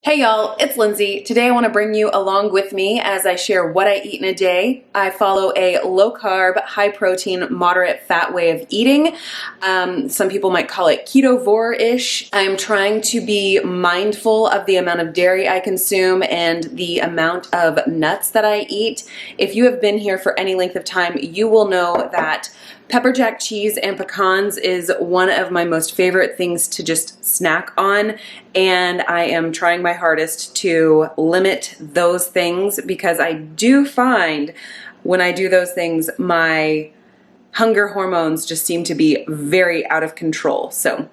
Hey y'all, it's Lindsey. Today I want to bring you along with me as I share what I eat in a day. I follow a low carb, high protein, moderate fat way of eating. Some people might call it Ketovore-ish. I'm trying to be mindful of the amount of dairy I consume and the amount of nuts that I eat. If you have been here for any length of time, you will know that pepper jack cheese and pecans is one of my most favorite things to just snack on, and I am trying my hardest to limit those things because I do find when I do those things, my hunger hormones just seem to be very out of control. So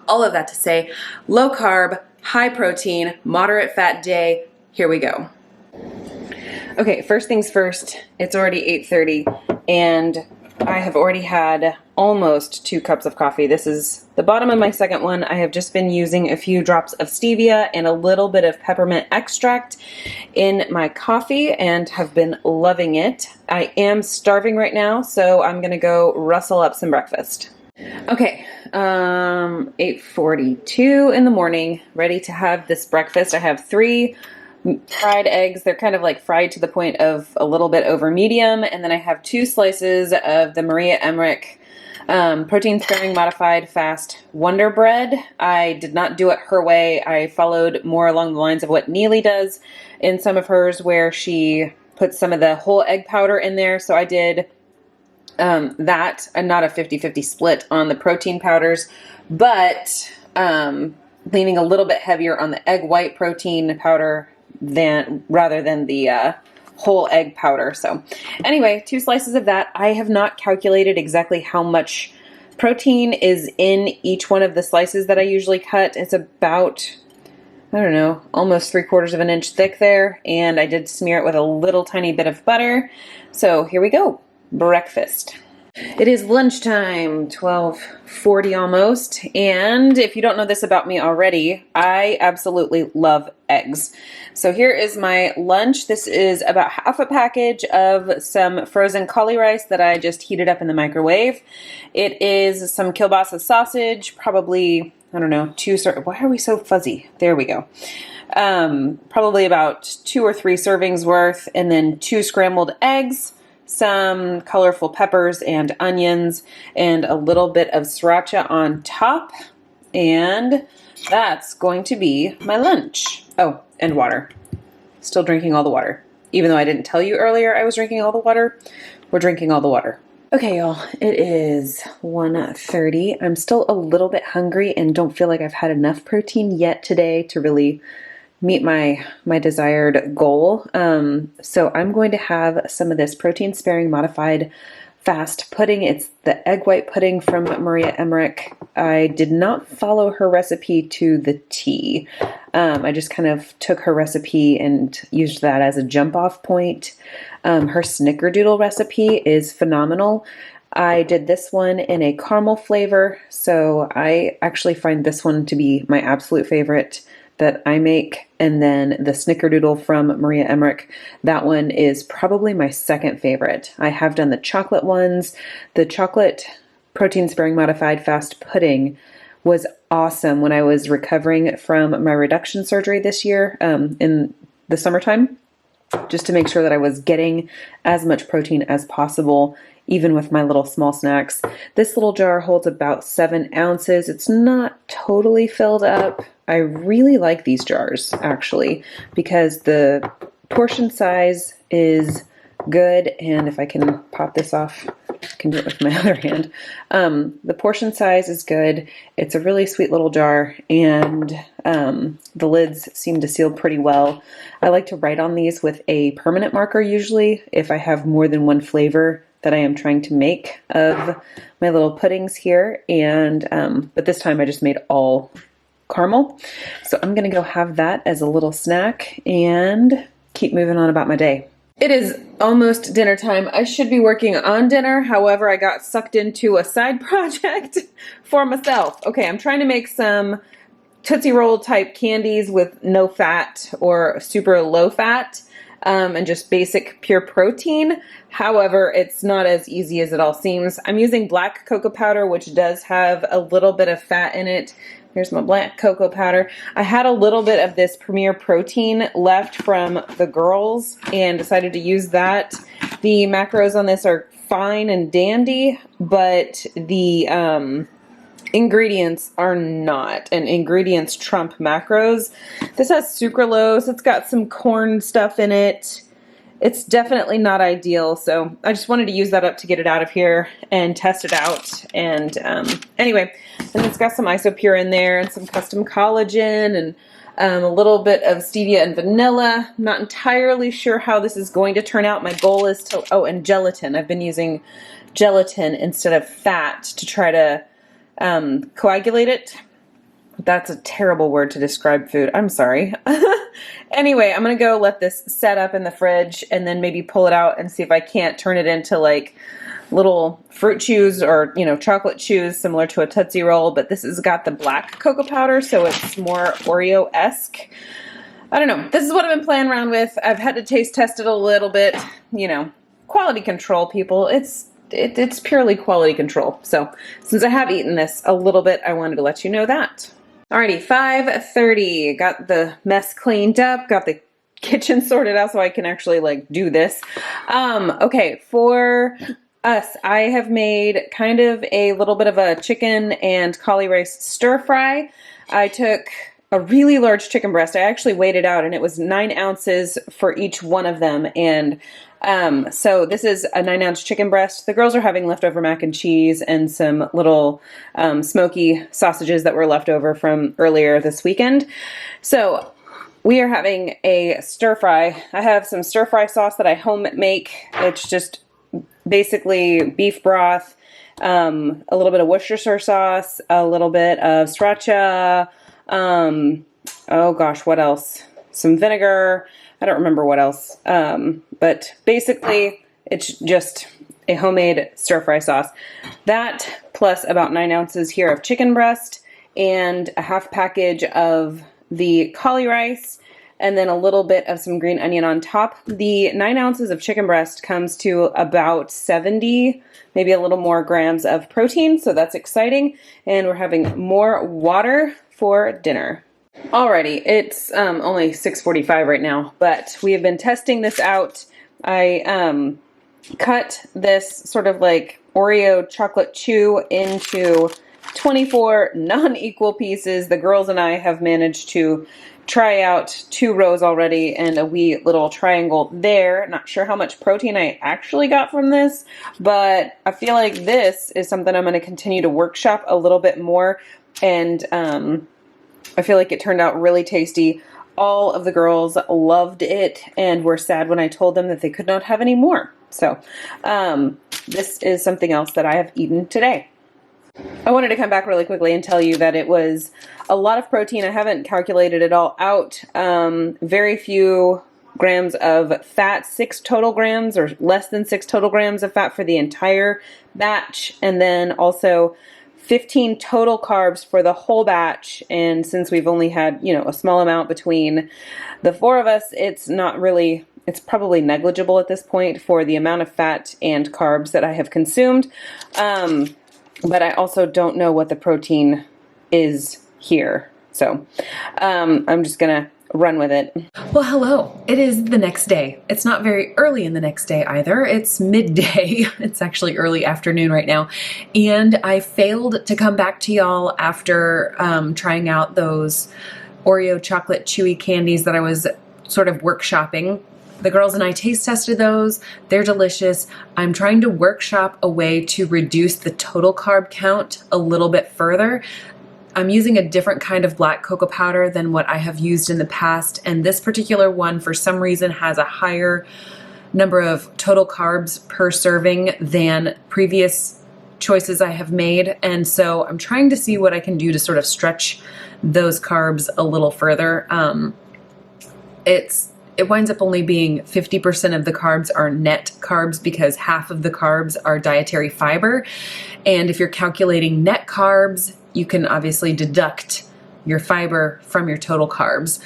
all of that to say, low carb, high protein, moderate fat day, here we go. Okay, first things first, it's already 8:30 and I have already had almost 2 cups of coffee. This is the bottom of my second one. I have just been using a few drops of stevia and a little bit of peppermint extract in my coffee and have been loving it. I am starving right now, so I'm gonna go rustle up some breakfast. Okay, 8:42 in the morning, ready to have this breakfast. I have 3 fried eggs. They're kind of like fried to the point of a little bit over medium. And then I have 2 slices of the Maria Emmerich protein sparing modified fast Wonder Bread. I did not do it her way. I followed more along the lines of what Neely does in some of hers, where she puts some of the whole egg powder in there. So I did that, and not a 50-50 split on the protein powders, but leaning a little bit heavier on the egg white protein powder rather than the whole egg powder. So anyway, 2 slices of that. I have not calculated exactly how much protein is in each one of the slices that I usually cut. It's about, I don't know, almost 3/4 of an inch thick there. And I did smear it with a little tiny bit of butter. So here we go. Breakfast. It is lunchtime, 12:40 almost, and if you don't know this about me already, I absolutely love eggs. So here is my lunch. This is about half a package of some frozen cauli rice that I just heated up in the microwave. It is some kielbasa sausage, probably, I don't know, why are we so fuzzy? There we go. Probably about 2 or 3 servings worth, and then 2 scrambled eggs, some colorful peppers and onions, and a little bit of sriracha on top. And that's going to be my lunch. Oh, and water. Still drinking all the water. Even though I didn't tell you earlier I was drinking all the water, we're drinking all the water. Okay, y'all, it is 1:30. I'm still a little bit hungry and don't feel like I've had enough protein yet today to really meet my desired goal. So I'm going to have some of this protein sparing modified fast pudding. It's the egg white pudding from Maria Emmerich. I did not follow her recipe to the T. I just kind of took her recipe and used that as a jump off point. Her snickerdoodle recipe is phenomenal. I did this one in a caramel flavor, so I actually find this one to be my absolute favorite that I make. And then the snickerdoodle from Maria Emmerich, that one is probably my second favorite. I have done the chocolate ones. The chocolate protein sparing modified fast pudding was awesome when I was recovering from my reduction surgery this year in the summertime, just to make sure that I was getting as much protein as possible, even with my little small snacks. This little jar holds about 7 ounces. It's not totally filled up. I really like these jars, actually, because the portion size is good. And if I can pop this off, I can do it with my other hand. The portion size is good. It's a really sweet little jar, and the lids seem to seal pretty well. I like to write on these with a permanent marker usually if I have more than one flavor that I am trying to make of my little puddings here. And but this time I just made all caramel. So I'm going to go have that as a little snack and keep moving on about my day. It is almost dinner time. I should be working on dinner. However, I got sucked into a side project for myself. Okay, I'm trying to make some Tootsie Roll type candies with no fat or super low fat. And just basic pure protein. However, it's not as easy as it all seems. I'm using black cocoa powder, which does have a little bit of fat in it, Here's my black cocoa powder. I had a little bit of this Premier Protein left from the girls and decided to use that. The macros on this are fine and dandy, but the ingredients are not, and ingredients trump macros. This has sucralose. It's got some corn stuff in it. It's definitely not ideal, so I just wanted to use that up to get it out of here and test it out. And anyway, and it's got some isopure in there and some custom collagen and a little bit of stevia and vanilla. I'm not entirely sure how this is going to turn out. My goal is to, oh, and gelatin. I've been using gelatin instead of fat to try to coagulate it. That's a terrible word to describe food. I'm sorry. Anyway, I'm going to go let this set up in the fridge and then maybe pull it out and see if I can't turn it into like little fruit chews or, you know, chocolate chews similar to a Tootsie Roll. But this has got the black cocoa powder, so it's more Oreo-esque. I don't know. This is what I've been playing around with. I've had to taste test it a little bit. You know, quality control, people. It's purely quality control. So since I have eaten this a little bit, I wanted to let you know that. Alrighty, 5:30. Got the mess cleaned up, got the kitchen sorted out so I can actually like do this. Okay, for us, I have made kind of a little bit of a chicken and cauli rice stir fry. I took a really large chicken breast. I actually weighed it out and it was 9 ounces for each one of them. And so this is a 9-ounce chicken breast. The girls are having leftover mac and cheese and some little smoky sausages that were left over from earlier this weekend. So we are having a stir fry. I have some stir fry sauce that I home make. It's just basically beef broth, a little bit of Worcestershire sauce, a little bit of sriracha, oh gosh, what else? Some vinegar. I don't remember what else. But basically it's just a homemade stir fry sauce. That plus about 9 ounces here of chicken breast and a half package of the cauli rice and then a little bit of some green onion on top. The 9 ounces of chicken breast comes to about 70, maybe a little more grams of protein. So that's exciting. And we're having more water for dinner. Alrighty, it's only 6:45 right now, but we have been testing this out. I cut this sort of like Oreo chocolate chew into 24 non-equal pieces. The girls and I have managed to try out 2 rows already and a wee little triangle there. Not sure how much protein I actually got from this, but I feel like this is something I'm going to continue to workshop a little bit more. And I feel like it turned out really tasty. All of the girls loved it and were sad when I told them that they could not have any more. So this is something else that I have eaten today. I wanted to come back really quickly and tell you that it was a lot of protein. I haven't calculated it all out. Very few grams of fat, 6 total grams or less than 6 total grams of fat for the entire batch. And then also 15 total carbs for the whole batch. And since we've only had, you know, a small amount between the 4 of us, it's not really, it's probably negligible at this point for the amount of fat and carbs that I have consumed. But I also don't know what the protein is here. So I'm just gonna run with it. Well, hello. It is the next day. It's not very early in the next day either. It's midday. It's actually early afternoon right now. And I failed to come back to y'all after trying out those Oreo chocolate chewy candies that I was sort of workshopping. The girls and I taste tested those. They're delicious. I'm trying to workshop a way to reduce the total carb count a little bit further. I'm using a different kind of black cocoa powder than what I have used in the past, and this particular one for some reason has a higher number of total carbs per serving than previous choices I have made, and so I'm trying to see what I can do to sort of stretch those carbs a little further. It winds up only being 50% of the carbs are net carbs because half of the carbs are dietary fiber, and if you're calculating net carbs, you can obviously deduct your fiber from your total carbs.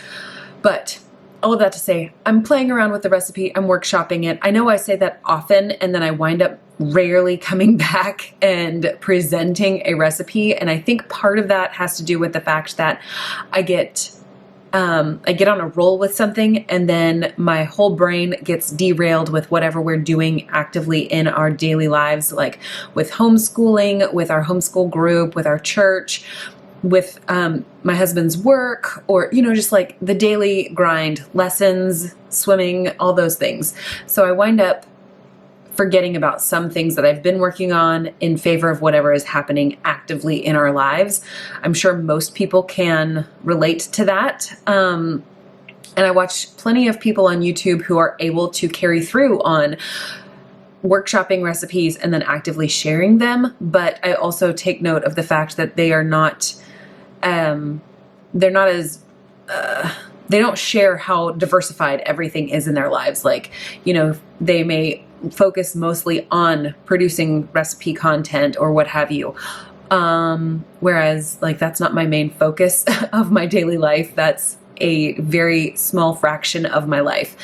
But all of that to say, I'm playing around with the recipe. I'm workshopping it. I know I say that often, and then I wind up rarely coming back and presenting a recipe. And I think part of that has to do with the fact that I get on a roll with something, and then my whole brain gets derailed with whatever we're doing actively in our daily lives, like with homeschooling, with our homeschool group, with our church, with my husband's work, or, just like the daily grind, lessons, swimming, all those things. So I wind up forgetting about some things that I've been working on in favor of whatever is happening actively in our lives. I'm sure most people can relate to that. And I watch plenty of people on YouTube who are able to carry through on workshopping recipes and then actively sharing them. But I also take note of the fact that they are not, they're not as, they don't share how diversified everything is in their lives. Like, they may focus mostly on producing recipe content or what have you. Whereas like, that's not my main focus of my daily life. That's a very small fraction of my life.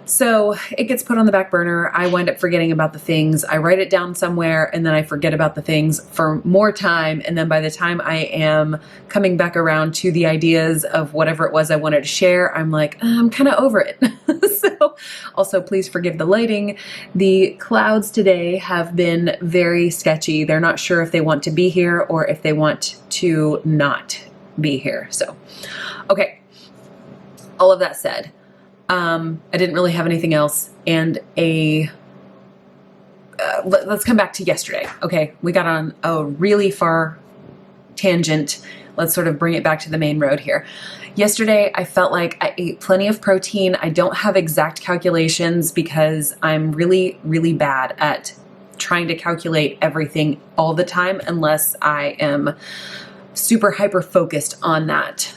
So it gets put on the back burner. I wind up forgetting about the things. I write it down somewhere, and then I forget about the things for more time. And then by the time I am coming back around to the ideas of whatever it was I wanted to share, I'm like, I'm kind of over it. So also, please forgive the lighting. The clouds today have been very sketchy. They're not sure if they want to be here or if they want to not be here. So, okay. All of that said, I didn't really have anything else, and let's come back to yesterday. Okay, we got on a really far tangent. Let's sort of bring it back to the main road here. Yesterday, I felt like I ate plenty of protein. I don't have exact calculations because I'm really, really bad at trying to calculate everything all the time unless I am super hyper focused on that.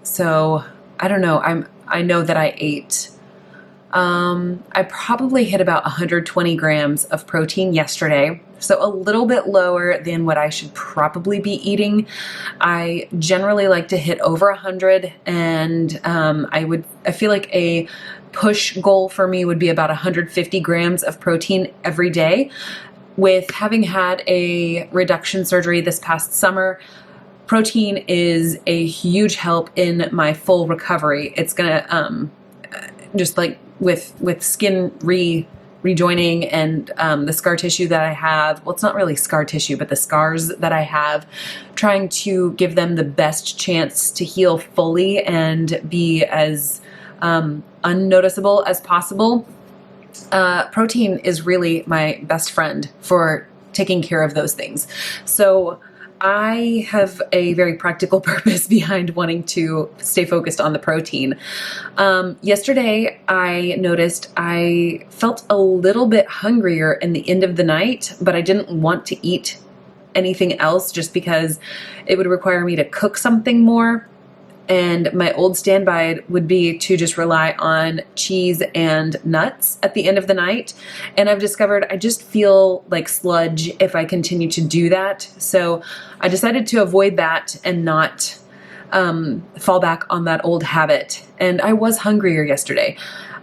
So I don't know. I know that I ate, I probably hit about 120 grams of protein yesterday. So a little bit lower than what I should probably be eating. I generally like to hit over 100, and I feel like a push goal for me would be about 150 grams of protein every day. With having had a reduction surgery this past summer, protein is a huge help in my full recovery. It's gonna just like with skin rejoining and the scar tissue that I have. Well, it's not really scar tissue, but the scars that I have, trying to give them the best chance to heal fully and be as unnoticeable as possible. Protein is really my best friend for taking care of those things. So I have a very practical purpose behind wanting to stay focused on the protein. Yesterday, I noticed I felt a little bit hungrier in the end of the night, but I didn't want to eat anything else just because it would require me to cook something more. And my old standby would be to just rely on cheese and nuts at the end of the night. And I've discovered I just feel like sludge if I continue to do that. So I decided to avoid that and not fall back on that old habit. And I was hungrier yesterday.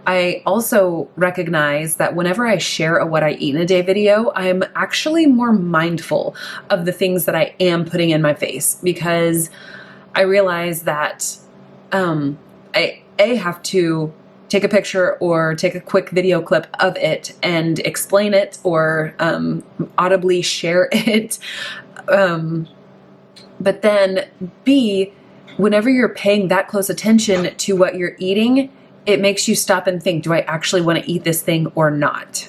I also recognize that whenever I share a what I eat in a day video, I'm actually more mindful of the things that I am putting in my face, because I realize that I have to take a picture or take a quick video clip of it and explain it or audibly share it. But then B, whenever you're paying that close attention to what you're eating, it makes you stop and think, do I actually want to eat this thing or not?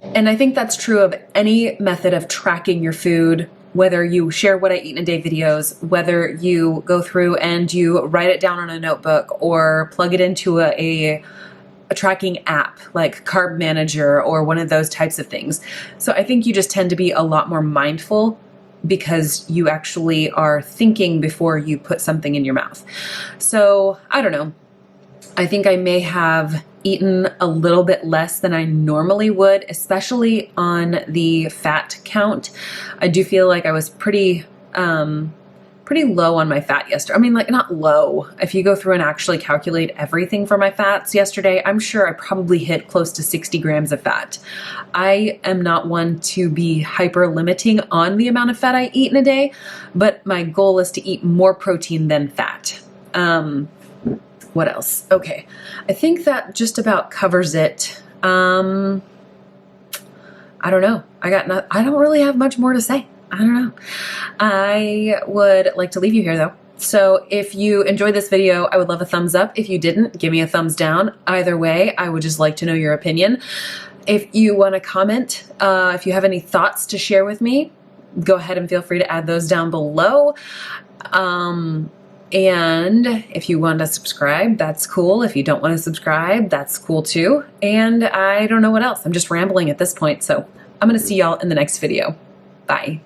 And I think that's true of any method of tracking your food, whether you share what I eat in a day videos, whether you go through and you write it down on a notebook or plug it into a tracking app like Carb Manager or one of those types of things. So I think you just tend to be a lot more mindful because you actually are thinking before you put something in your mouth. So I don't know. I think I may have eaten a little bit less than I normally would, especially on the fat count. I do feel like I was pretty pretty low on my fat yesterday. I mean, like, not low. If you go through and actually calculate everything for my fats yesterday, I'm sure I probably hit close to 60 grams of fat. I am not one to be hyper limiting on the amount of fat I eat in a day, but my goal is to eat more protein than fat. What else? Okay. I think that just about covers it. I don't know. I don't really have much more to say. I don't know. I would like to leave you here though. So if you enjoyed this video, I would love a thumbs up. If you didn't, give me a thumbs down. Either way, I would just like to know your opinion. If you want to comment, if you have any thoughts to share with me, go ahead and feel free to add those down below. And if you want to subscribe, that's cool. If you don't want to subscribe, that's cool too. And I don't know what else. I'm just rambling at this point. So I'm going to see y'all in the next video. Bye.